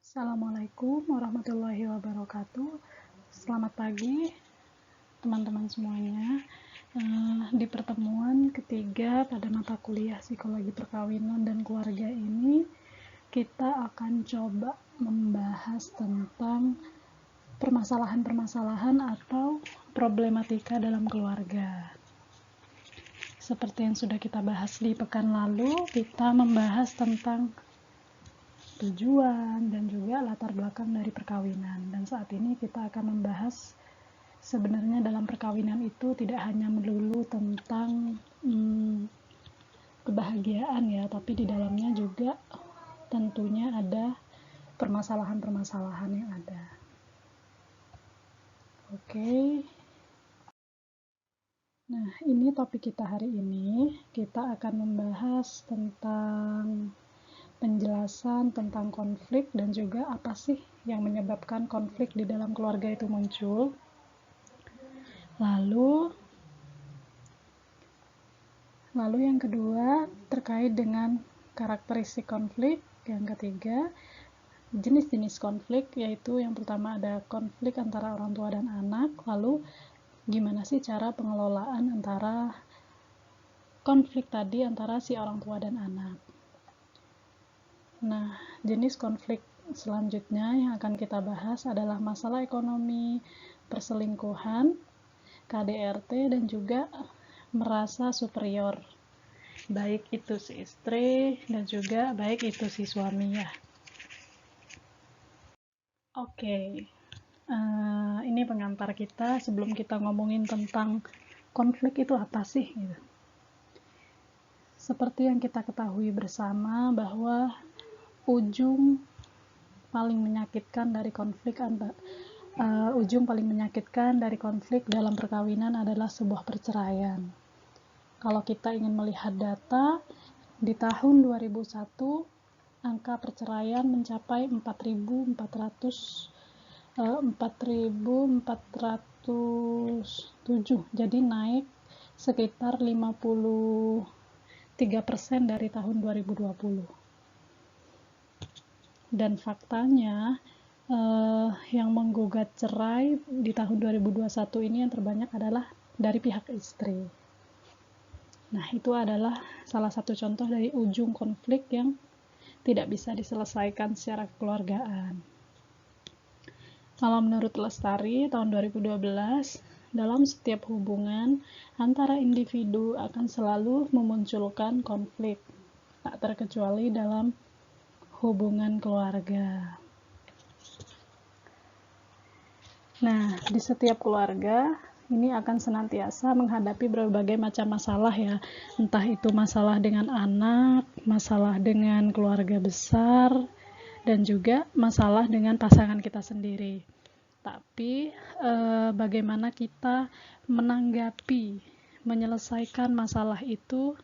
Assalamualaikum warahmatullahi wabarakatuh. Selamat pagi teman-teman semuanya. Di pertemuan ketiga pada mata kuliah Psikologi Perkawinan dan Keluarga ini, kita akan coba membahas tentang permasalahan-permasalahan atau problematika dalam keluarga. Seperti yang sudah kita bahas di pekan lalu, kita membahas tentang tujuan dan juga latar belakang dari perkawinan. Dan saat ini kita akan membahas sebenarnya dalam perkawinan itu tidak hanya melulu tentang kebahagiaan ya, tapi di dalamnya juga tentunya ada permasalahan-permasalahan yang ada. Oke. Nah, ini topik kita hari ini. Kita akan membahas tentang penjelasan tentang konflik dan juga apa sih yang menyebabkan konflik di dalam keluarga itu muncul. Lalu yang kedua terkait dengan karakteristik konflik. Yang ketiga, jenis-jenis konflik, yaitu yang pertama ada konflik antara orang tua dan anak. Lalu gimana sih cara pengelolaan antara konflik tadi antara si orang tua dan anak. Nah, jenis konflik selanjutnya yang akan kita bahas adalah masalah ekonomi, perselingkuhan, KDRT, dan juga merasa superior, baik itu si istri dan juga baik itu si suami ya. Oke, ini pengantar kita sebelum kita ngomongin tentang konflik itu apa sih gitu. Seperti yang kita ketahui bersama bahwa ujung paling menyakitkan dari konflik dalam perkawinan adalah sebuah perceraian. Kalau kita ingin melihat data, di tahun 2001 angka perceraian mencapai 4.407, jadi naik sekitar 53% dari tahun 2020. Dan faktanya yang menggugat cerai di tahun 2021 ini yang terbanyak adalah dari pihak istri. Nah, itu adalah salah satu contoh dari ujung konflik yang tidak bisa diselesaikan secara kekeluargaan. Kalau menurut Lestari tahun 2012, dalam setiap hubungan antara individu akan selalu memunculkan konflik, tak terkecuali dalam hubungan keluarga. Nah, di setiap keluarga ini akan senantiasa menghadapi berbagai macam masalah ya, entah itu masalah dengan anak, masalah dengan keluarga besar, dan juga masalah dengan pasangan kita sendiri. Tapi bagaimana kita menanggapi, menyelesaikan masalah itu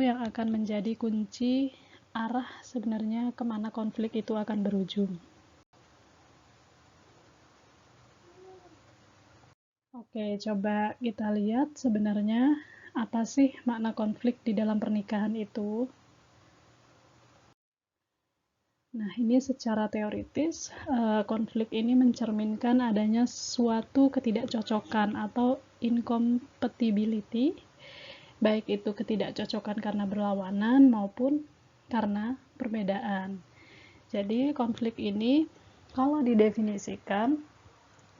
yang akan menjadi kunci arah sebenarnya kemana konflik itu akan berujung. Oke, coba kita lihat sebenarnya apa sih makna konflik di dalam pernikahan itu. Nah, ini secara teoritis, konflik ini mencerminkan adanya suatu ketidakcocokan atau incompatibility, baik itu ketidakcocokan karena berlawanan maupun karena perbedaan. Jadi, konflik ini kalau didefinisikan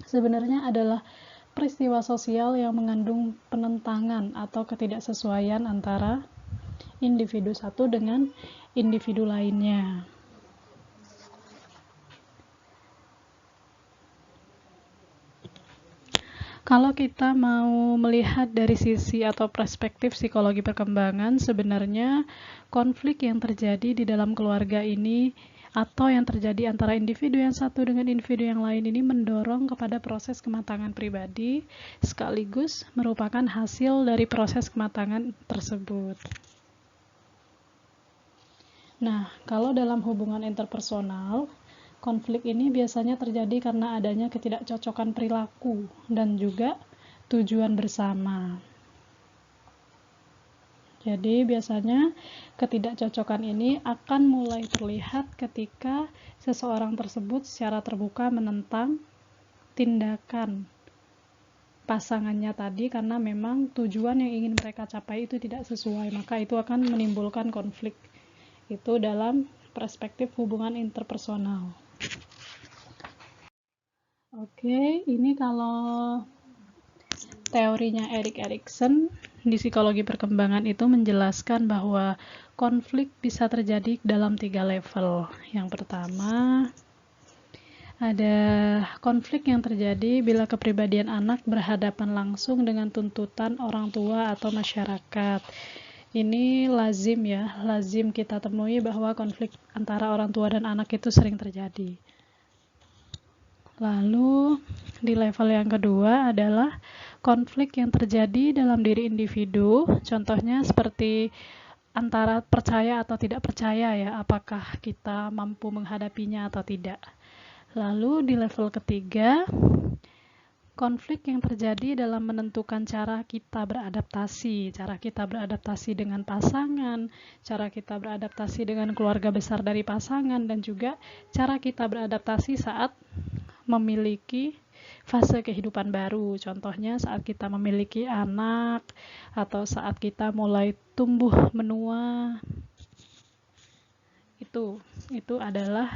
sebenarnya adalah peristiwa sosial yang mengandung penentangan atau ketidaksesuaian antara individu satu dengan individu lainnya. Kalau kita mau melihat dari sisi atau perspektif psikologi perkembangan, sebenarnya konflik yang terjadi di dalam keluarga ini atau yang terjadi antara individu yang satu dengan individu yang lain ini mendorong kepada proses kematangan pribadi, sekaligus merupakan hasil dari proses kematangan tersebut. Nah, kalau dalam hubungan interpersonal, konflik ini biasanya terjadi karena adanya ketidakcocokan perilaku dan juga tujuan bersama. Jadi biasanya ketidakcocokan ini akan mulai terlihat ketika seseorang tersebut secara terbuka menentang tindakan pasangannya tadi karena memang tujuan yang ingin mereka capai itu tidak sesuai, maka itu akan menimbulkan konflik. Itu dalam perspektif hubungan interpersonal. Oke, ini kalau teorinya Erik Erikson di psikologi perkembangan itu menjelaskan bahwa konflik bisa terjadi dalam 3 level. Yang pertama, ada konflik yang terjadi bila kepribadian anak berhadapan langsung dengan tuntutan orang tua atau masyarakat. Ini lazim kita temui bahwa konflik antara orang tua dan anak itu sering terjadi. Lalu di level yang kedua adalah konflik yang terjadi dalam diri individu, contohnya seperti antara percaya atau tidak percaya ya, apakah kita mampu menghadapinya atau tidak. Lalu di level ketiga, konflik yang terjadi dalam menentukan cara kita beradaptasi dengan pasangan, cara kita beradaptasi dengan keluarga besar dari pasangan, dan juga cara kita beradaptasi saat memiliki fase kehidupan baru, contohnya saat kita memiliki anak atau saat kita mulai tumbuh menua. Itu adalah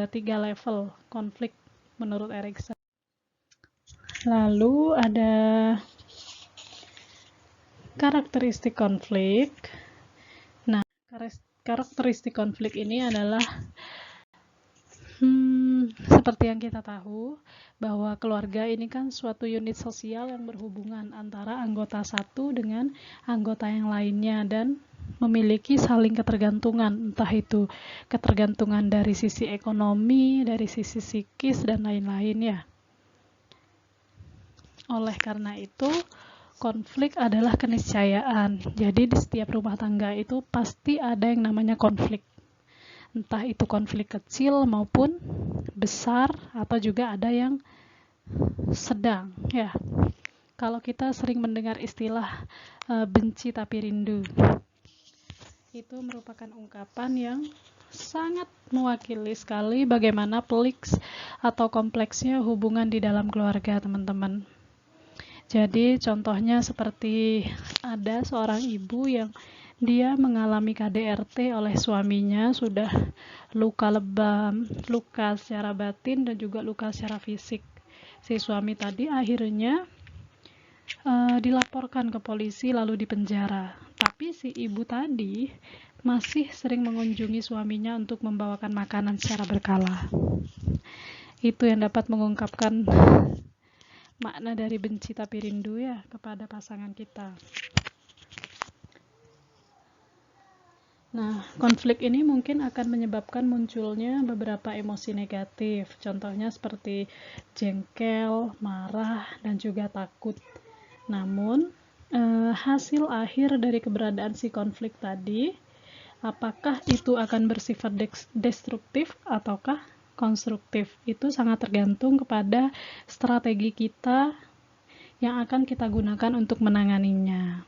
3 level konflik menurut Erikson. Lalu ada karakteristik konflik. Nah, karakteristik konflik ini adalah seperti yang kita tahu bahwa keluarga ini kan suatu unit sosial yang berhubungan antara anggota satu dengan anggota yang lainnya dan memiliki saling ketergantungan, entah itu ketergantungan dari sisi ekonomi, dari sisi psikis, dan lain-lain ya. Oleh karena itu, konflik adalah keniscayaan. Jadi di setiap rumah tangga itu pasti ada yang namanya konflik. Entah itu konflik kecil maupun besar, atau juga ada yang sedang ya. Kalau kita sering mendengar istilah benci tapi rindu, itu merupakan ungkapan yang sangat mewakili sekali bagaimana pelik atau kompleksnya hubungan di dalam keluarga, teman-teman. Jadi contohnya seperti ada seorang ibu yang dia mengalami KDRT oleh suaminya, sudah luka lebam, luka secara batin dan juga luka secara fisik. Si suami tadi akhirnya dilaporkan ke polisi lalu dipenjara. Tapi si ibu tadi masih sering mengunjungi suaminya untuk membawakan makanan secara berkala. Itu yang dapat mengungkapkan makna dari benci tapi rindu ya kepada pasangan kita. Nah, konflik ini mungkin akan menyebabkan munculnya beberapa emosi negatif. Contohnya seperti jengkel, marah, dan juga takut. Namun, hasil akhir dari keberadaan si konflik tadi, apakah itu akan bersifat destruktif ataukah konstruktif? Itu sangat tergantung kepada strategi kita yang akan kita gunakan untuk menanganinya.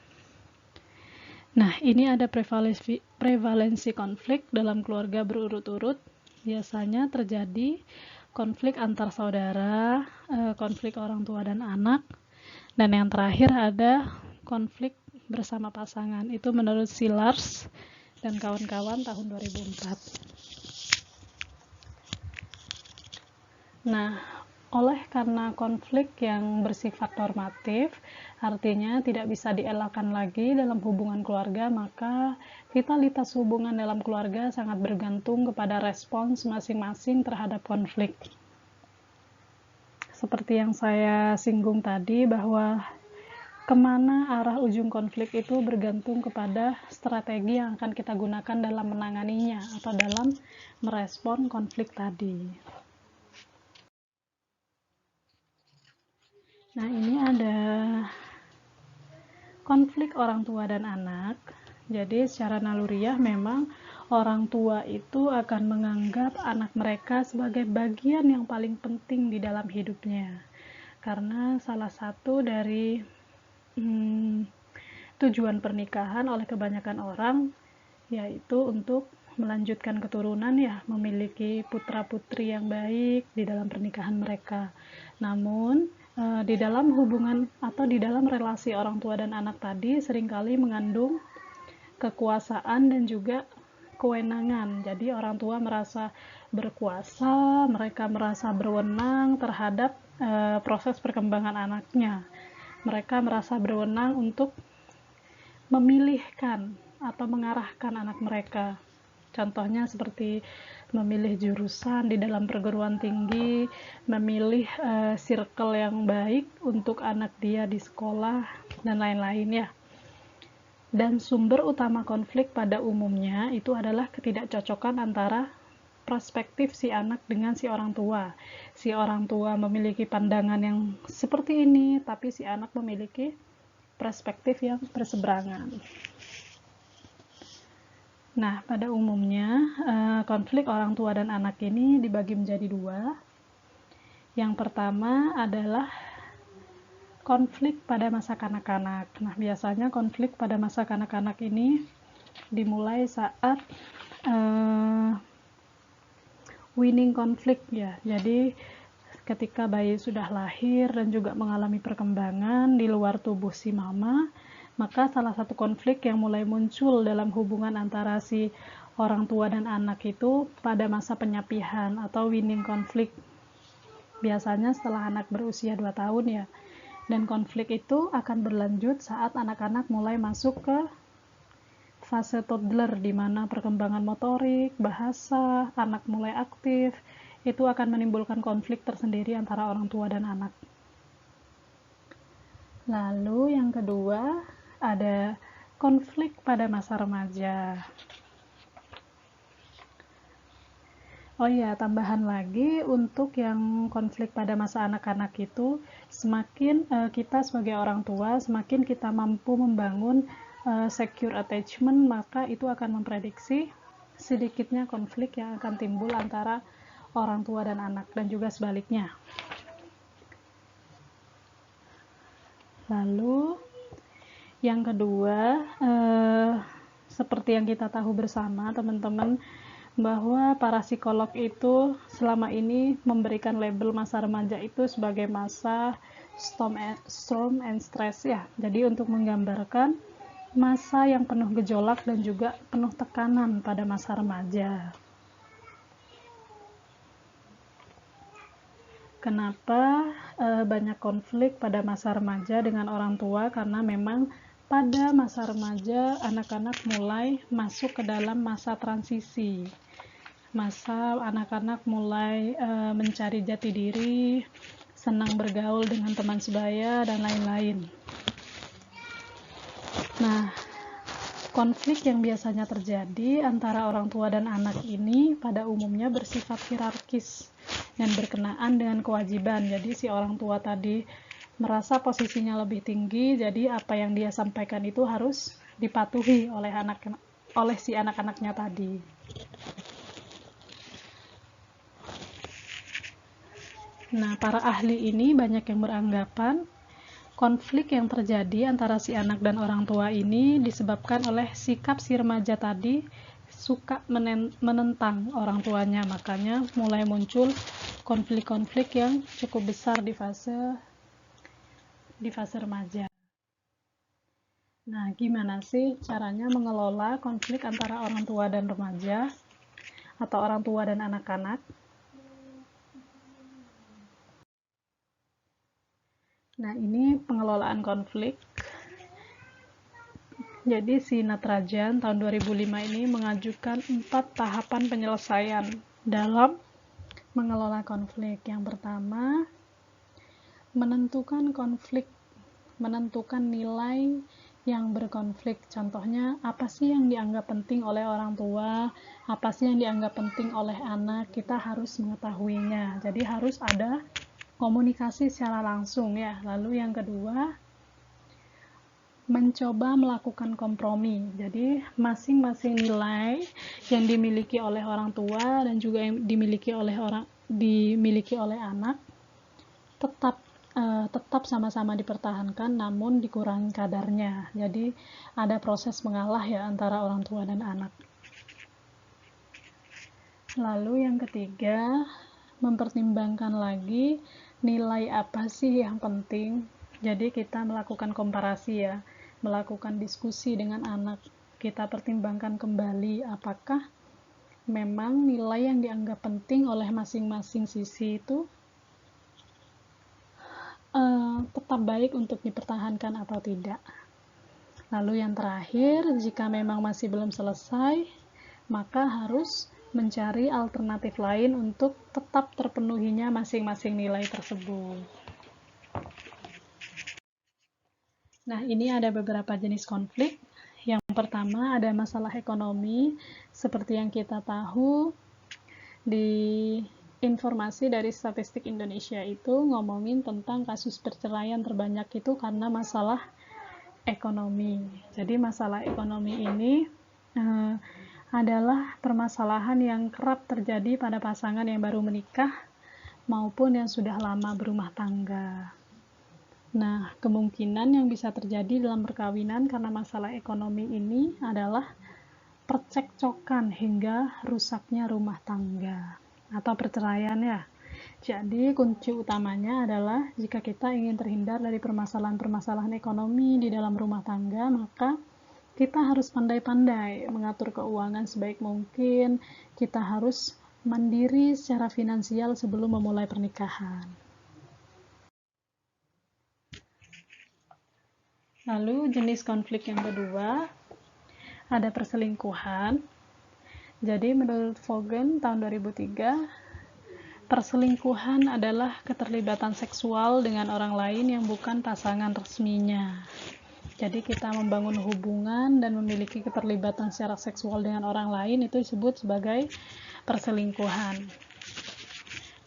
Nah, ini ada prevalensi konflik dalam keluarga berurut-urut. Biasanya terjadi konflik antar saudara, konflik orang tua dan anak, dan yang terakhir ada konflik bersama pasangan. Itu menurut Shillars dan kawan-kawan tahun 2004. Nah, karena konflik yang bersifat normatif, artinya tidak bisa dielakkan lagi dalam hubungan keluarga, maka vitalitas hubungan dalam keluarga sangat bergantung kepada respons masing-masing terhadap konflik. Seperti yang saya singgung tadi, bahwa kemana arah ujung konflik itu bergantung kepada strategi yang akan kita gunakan dalam menanganinya atau dalam merespon konflik tadi. Nah, ini ada konflik orang tua dan anak. Jadi secara naluriah memang orang tua itu akan menganggap anak mereka sebagai bagian yang paling penting di dalam hidupnya. Karena salah satu dari tujuan pernikahan oleh kebanyakan orang yaitu untuk melanjutkan keturunan ya, memiliki putra-putri yang baik di dalam pernikahan mereka. Namun di dalam hubungan atau di dalam relasi orang tua dan anak tadi seringkali mengandung kekuasaan dan juga kewenangan. Jadi orang tua merasa berkuasa, mereka merasa berwenang terhadap proses perkembangan anaknya. Mereka merasa berwenang untuk memilihkan atau mengarahkan anak mereka. Contohnya seperti memilih jurusan di dalam perguruan tinggi, memilih circle yang baik untuk anak dia di sekolah, dan lain-lain ya. Dan sumber utama konflik pada umumnya itu adalah ketidakcocokan antara perspektif si anak dengan si orang tua. Si orang tua memiliki pandangan yang seperti ini, tapi si anak memiliki perspektif yang berseberangan. Nah, pada umumnya konflik orang tua dan anak ini dibagi menjadi dua. Yang pertama adalah konflik pada masa kanak-kanak. Nah, biasanya konflik pada masa kanak-kanak ini dimulai saat weaning konflik ya. Jadi ketika bayi sudah lahir dan juga mengalami perkembangan di luar tubuh si mama, maka salah satu konflik yang mulai muncul dalam hubungan antara si orang tua dan anak itu pada masa penyapihan atau weaning konflik. Biasanya setelah anak berusia 2 tahun ya. Dan konflik itu akan berlanjut saat anak-anak mulai masuk ke fase toddler, di mana perkembangan motorik, bahasa, anak mulai aktif, itu akan menimbulkan konflik tersendiri antara orang tua dan anak. Lalu yang kedua, ada konflik pada masa remaja. Oh iya, tambahan lagi untuk yang konflik pada masa anak-anak itu, semakin kita sebagai orang tua, semakin kita mampu membangun secure attachment, maka itu akan memprediksi sedikitnya konflik yang akan timbul antara orang tua dan anak, dan juga sebaliknya. Lalu yang kedua, seperti yang kita tahu bersama teman-teman, bahwa para psikolog itu selama ini memberikan label masa remaja itu sebagai masa storm and stress ya. Jadi untuk menggambarkan masa yang penuh gejolak dan juga penuh tekanan pada masa remaja. Kenapa banyak konflik pada masa remaja dengan orang tua? Karena memang pada masa remaja anak-anak mulai masuk ke dalam masa transisi. Masa anak-anak mulai mencari jati diri, senang bergaul dengan teman sebaya, dan lain-lain. Nah, konflik yang biasanya terjadi antara orang tua dan anak ini pada umumnya bersifat hierarkis dan berkenaan dengan kewajiban. Jadi si orang tua tadi merasa posisinya lebih tinggi, jadi apa yang dia sampaikan itu harus dipatuhi oleh si anak-anaknya tadi. Nah, para ahli ini banyak yang beranggapan konflik yang terjadi antara si anak dan orang tua ini disebabkan oleh sikap si remaja tadi suka menentang orang tuanya, makanya mulai muncul konflik-konflik yang cukup besar di fase remaja. Nah, gimana sih caranya mengelola konflik antara orang tua dan remaja atau orang tua dan anak-anak? Nah, ini pengelolaan konflik. Jadi si Natarajan tahun 2005 ini mengajukan 4 tahapan penyelesaian dalam mengelola konflik. Yang pertama, menentukan konflik, menentukan nilai yang berkonflik. Contohnya, apa sih yang dianggap penting oleh orang tua, apa sih yang dianggap penting oleh anak, kita harus mengetahuinya. Jadi harus ada komunikasi secara langsung ya. Lalu yang kedua, mencoba melakukan kompromi. Jadi masing-masing nilai yang dimiliki oleh orang tua dan juga yang dimiliki oleh anak tetap tetap sama-sama dipertahankan namun dikurangi kadarnya. Jadi ada proses mengalah ya antara orang tua dan anak. Lalu yang ketiga, mempertimbangkan lagi nilai apa sih yang penting. Jadi kita melakukan komparasi ya, melakukan diskusi dengan anak. Kita pertimbangkan kembali apakah memang nilai yang dianggap penting oleh masing-masing sisi itu tetap baik untuk dipertahankan atau tidak. Lalu yang terakhir, jika memang masih belum selesai, maka harus mencari alternatif lain untuk tetap terpenuhinya masing-masing nilai tersebut. Nah, ini ada beberapa jenis konflik. Yang pertama ada masalah ekonomi, seperti yang kita tahu di informasi dari statistik Indonesia itu ngomongin tentang kasus perceraian terbanyak itu karena masalah ekonomi. Jadi masalah ekonomi ini adalah permasalahan yang kerap terjadi pada pasangan yang baru menikah maupun yang sudah lama berumah tangga. Nah, kemungkinan yang bisa terjadi dalam perkawinan karena masalah ekonomi ini adalah percekcokan hingga rusaknya rumah tangga atau perceraian ya. Jadi kunci utamanya adalah jika kita ingin terhindar dari permasalahan-permasalahan ekonomi di dalam rumah tangga, maka kita harus pandai-pandai mengatur keuangan sebaik mungkin. Kita harus mandiri secara finansial sebelum memulai pernikahan. Lalu jenis konflik yang kedua, ada perselingkuhan. Jadi menurut Vaughan tahun 2003, perselingkuhan adalah keterlibatan seksual dengan orang lain yang bukan pasangan resminya. Jadi kita membangun hubungan dan memiliki keterlibatan secara seksual dengan orang lain itu disebut sebagai perselingkuhan.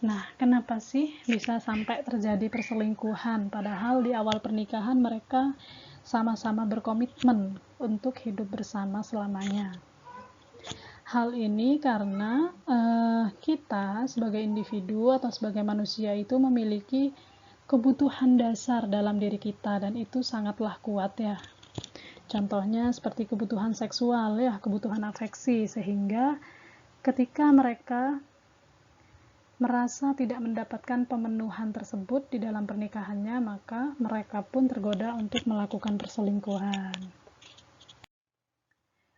Nah, kenapa sih bisa sampai terjadi perselingkuhan? Padahal di awal pernikahan mereka sama-sama berkomitmen untuk hidup bersama selamanya. Hal ini karena kita sebagai individu atau sebagai manusia itu memiliki kebutuhan dasar dalam diri kita dan itu sangatlah kuat ya. Contohnya seperti kebutuhan seksual ya, kebutuhan afeksi, sehingga ketika mereka merasa tidak mendapatkan pemenuhan tersebut di dalam pernikahannya, maka mereka pun tergoda untuk melakukan perselingkuhan.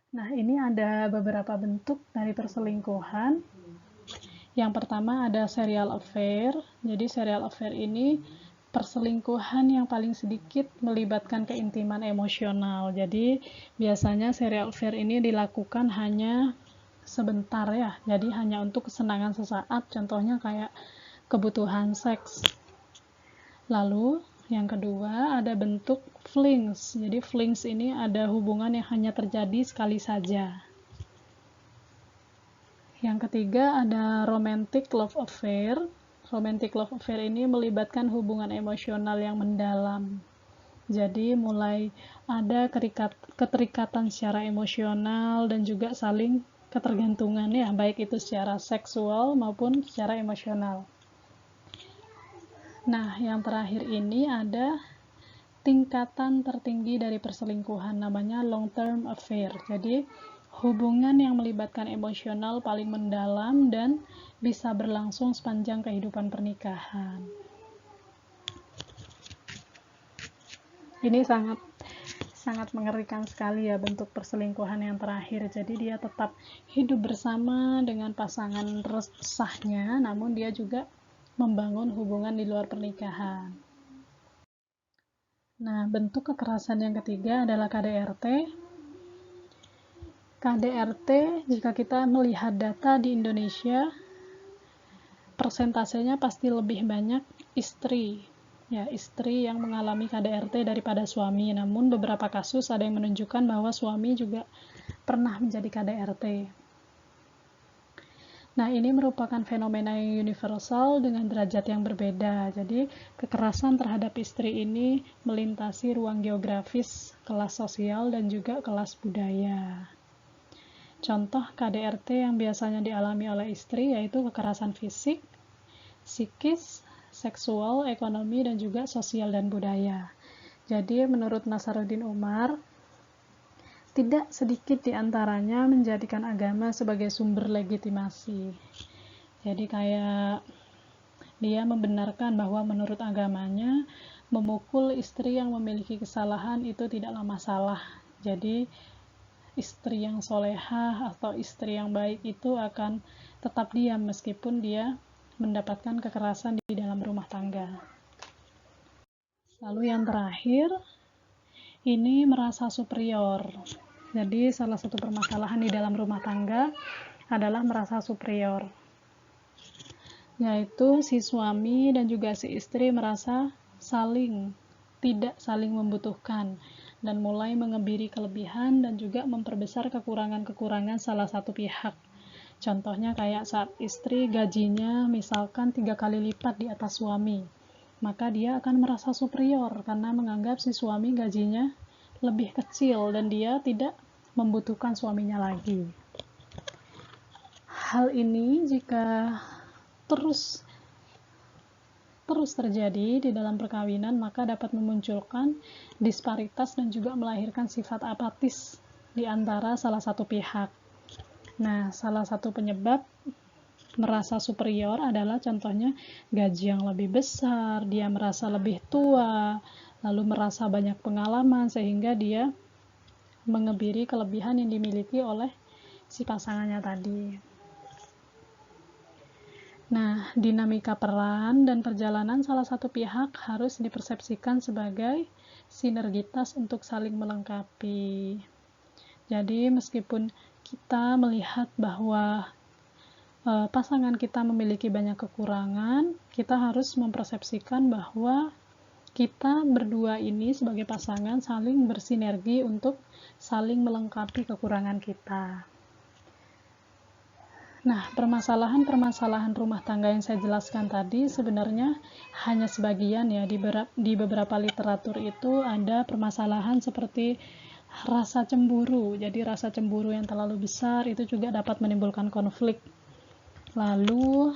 Nah, ini ada beberapa bentuk dari perselingkuhan. Yang pertama ada serial affair. Jadi serial affair ini perselingkuhan yang paling sedikit melibatkan keintiman emosional. Jadi biasanya serial affair ini dilakukan hanya sebentar ya. Jadi hanya untuk kesenangan sesaat, contohnya kayak kebutuhan seks. Lalu yang kedua ada bentuk flings. Jadi flings ini ada hubungan yang hanya terjadi sekali saja. Yang ketiga ada romantic love affair. Romantic love affair ini melibatkan hubungan emosional yang mendalam. Jadi mulai ada keterikatan secara emosional dan juga saling ketergantungan ya, baik itu secara seksual maupun secara emosional. Nah, yang terakhir ini ada tingkatan tertinggi dari perselingkuhan, namanya long term affair. Jadi hubungan yang melibatkan emosional paling mendalam dan bisa berlangsung sepanjang kehidupan pernikahan. Ini sangat mengerikan sekali ya bentuk perselingkuhan yang terakhir. Jadi dia tetap hidup bersama dengan pasangan sahnya, namun dia juga membangun hubungan di luar pernikahan. Nah, bentuk kekerasan yang ketiga adalah KDRT. KDRT, jika kita melihat data di Indonesia, persentasenya pasti lebih banyak istri yang mengalami KDRT daripada suami. Namun beberapa kasus ada yang menunjukkan bahwa suami juga pernah menjadi KDRT. Nah, ini merupakan fenomena yang universal dengan derajat yang berbeda. Jadi, kekerasan terhadap istri ini melintasi ruang geografis, kelas sosial, dan juga kelas budaya. Contoh KDRT yang biasanya dialami oleh istri yaitu kekerasan fisik, psikis, seksual, ekonomi, dan juga sosial dan budaya. Jadi menurut Nasaruddin Umar, tidak sedikit di antaranya menjadikan agama sebagai sumber legitimasi. Jadi kayak dia membenarkan bahwa menurut agamanya, memukul istri yang memiliki kesalahan itu tidaklah masalah. Jadi istri yang solehah atau istri yang baik itu akan tetap diam meskipun dia mendapatkan kekerasan di dalam rumah tangga. Lalu yang terakhir, ini merasa superior. Jadi salah satu permasalahan di dalam rumah tangga adalah merasa superior, yaitu si suami dan juga si istri merasa tidak saling membutuhkan dan mulai mengebiri kelebihan dan juga memperbesar kekurangan-kekurangan salah satu pihak. Contohnya kayak saat istri gajinya misalkan 3 kali lipat di atas suami, maka dia akan merasa superior karena menganggap si suami gajinya lebih kecil dan dia tidak membutuhkan suaminya lagi. Hal ini jika terus terjadi di dalam perkawinan, maka dapat memunculkan disparitas dan juga melahirkan sifat apatis di antara salah satu pihak. Nah, salah satu penyebab merasa superior adalah contohnya gaji yang lebih besar, dia merasa lebih tua, lalu merasa banyak pengalaman sehingga dia mengebiri kelebihan yang dimiliki oleh si pasangannya tadi. Nah, dinamika peran dan perjalanan salah satu pihak harus dipersepsikan sebagai sinergitas untuk saling melengkapi. Jadi, meskipun kita melihat bahwa pasangan kita memiliki banyak kekurangan, kita harus mempersepsikan bahwa kita berdua ini sebagai pasangan saling bersinergi untuk saling melengkapi kekurangan kita. Nah, permasalahan-permasalahan rumah tangga yang saya jelaskan tadi sebenarnya hanya sebagian ya. Di beberapa literatur itu ada permasalahan seperti rasa cemburu. Jadi rasa cemburu yang terlalu besar itu juga dapat menimbulkan konflik. Lalu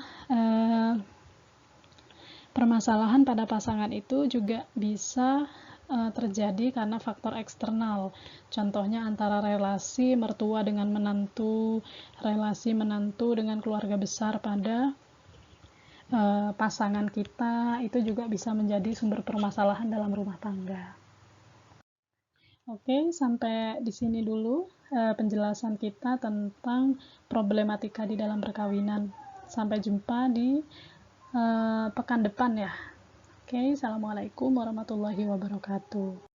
permasalahan pada pasangan itu juga bisa terjadi karena faktor eksternal. Contohnya antara relasi mertua dengan menantu, relasi menantu dengan keluarga besar pada pasangan kita, itu juga bisa menjadi sumber permasalahan dalam rumah tangga. Oke, sampai di sini dulu penjelasan kita tentang problematika di dalam perkawinan. Sampai jumpa di pekan depan ya. Oke, assalamualaikum warahmatullahi wabarakatuh.